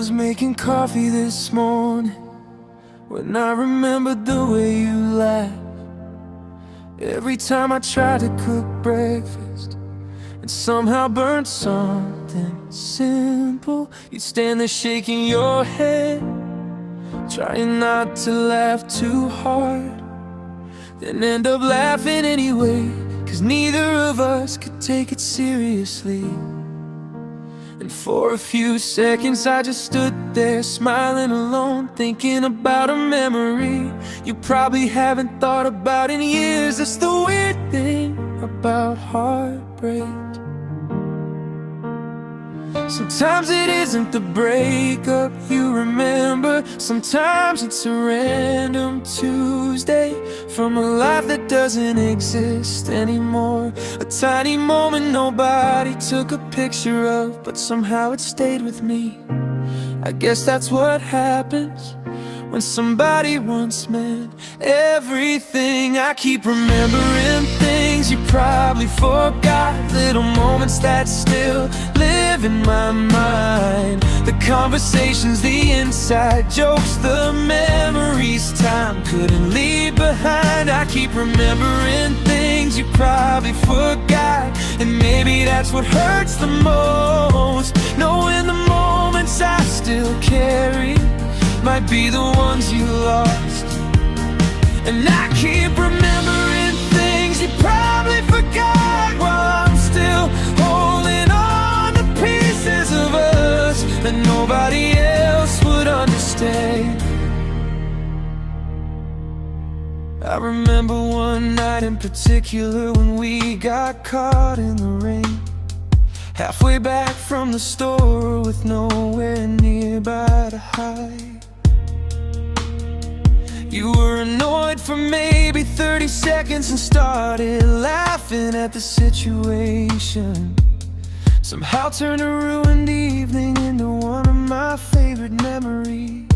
was making coffee this morning when I remembered the way you laughed every time I tried to cook breakfast and somehow burnt something simple. You'd stand there shaking your head, trying not to laugh too hard, then end up laughing anyway, 'cause neither of us could take it seriously. And for a few seconds I just stood there smiling alone, thinking about a memory you probably haven't thought about in years. That's the weird thing about heartbreak. Sometimes it isn't the breakup you remember, sometimes it's a random Tuesday from a life that doesn't exist anymore. A tiny moment nobody took a picture of, but somehow it stayed with me. I guess that's what happens when somebody once meant everything. I keep remembering things you probably forgot, little moments that still live in my mind. The conversations, the inside jokes, the memories time couldn't leave behind. I keep remembering things you probably forgot, and maybe that's what hurts the most, knowing the moments I still carry might be the ones you lost. And I keep remembering things you probably forgot, while I'm still holding on to pieces of us that nobody else would understand. I remember one night in particular when we got caught in the rain, halfway back from the store with nowhere nearby to hide. You were annoyed for maybe 30 seconds and started laughing at the situation. Somehow turned a ruined evening into one of my favorite memories.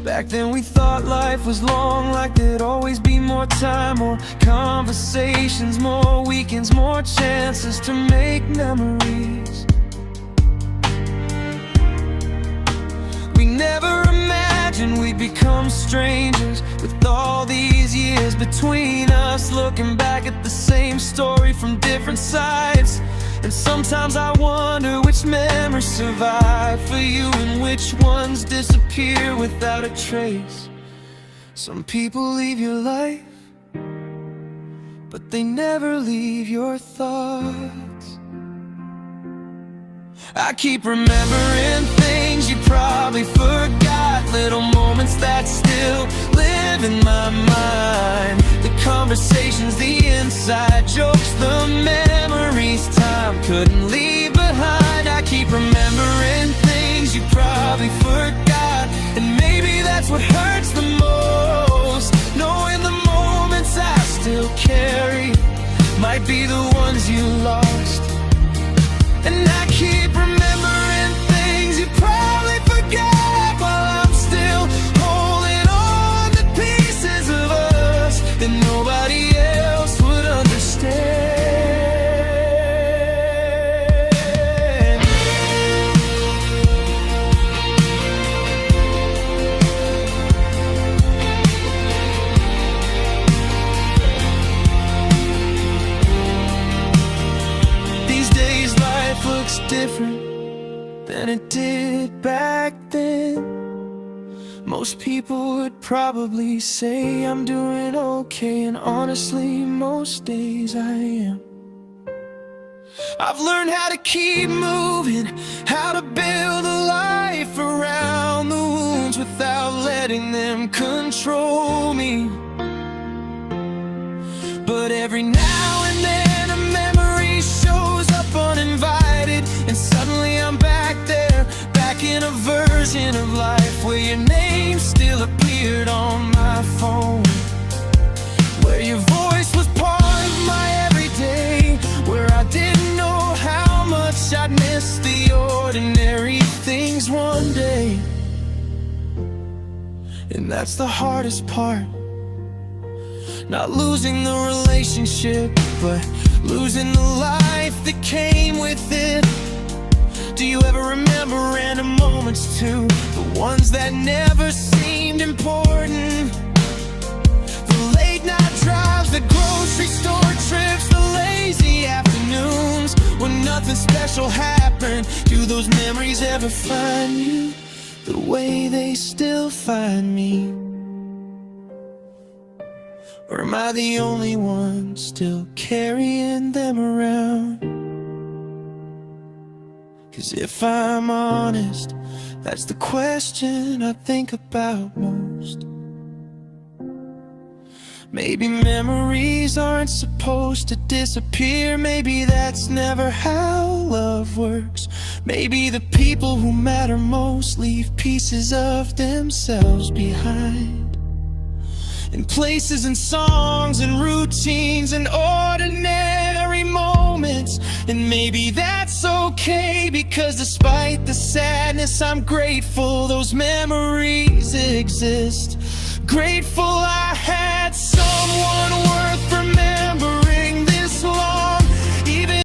Back then we thought life was long, like there'd always be more time, more conversations, more weekends, more chances to make memories. We never imagined we'd become strangers with all these years between us, looking back at the same story from different sides. And sometimes I wonder which memories survive for you and which ones disappear without a trace. Some people leave your life, but they never leave your thoughts. I keep remembering things you probably forgot, little moments that still live in my mind. The conversations, the inside jokes, the memories time couldn't leave behind. I keep remembering things you probably forgot, and maybe that's what hurts the most, knowing the moments I still carry might be the ones you lost. And I keep remembering things you probably forgot, while I'm still holding on to pieces of us that nobody else would understand. These days life looks different than it did back then. Most people would probably say I'm doing okay, and honestly most days I am. I've learned how to keep moving, how to build a life around the wounds without letting them control me. But every now and then a memory shows up uninvited, and suddenly I'm back there, back in a version of life where your name still appeared on my phone, where your voice was part of my everyday, where I didn't know how much I'd miss the ordinary things one day. And that's the hardest part, not losing the relationship, but losing the life that came with it. Do you ever remember random moments too? The ones that never seemed important. The late night drives, the grocery store trips, the lazy afternoons when nothing special happened. Do those memories ever find you the way they still find me? Or am I the only one still carrying them around? 'Cause if I'm honest, that's the question I think about most. Maybe memories aren't supposed to disappear. Maybe that's never how love works. Maybe the people who matter most leave pieces of themselves behind, in places and songs and routines and ordinary moments. And maybe that's okay, because despite the sadness, I'm grateful those memories exist. Grateful I had someone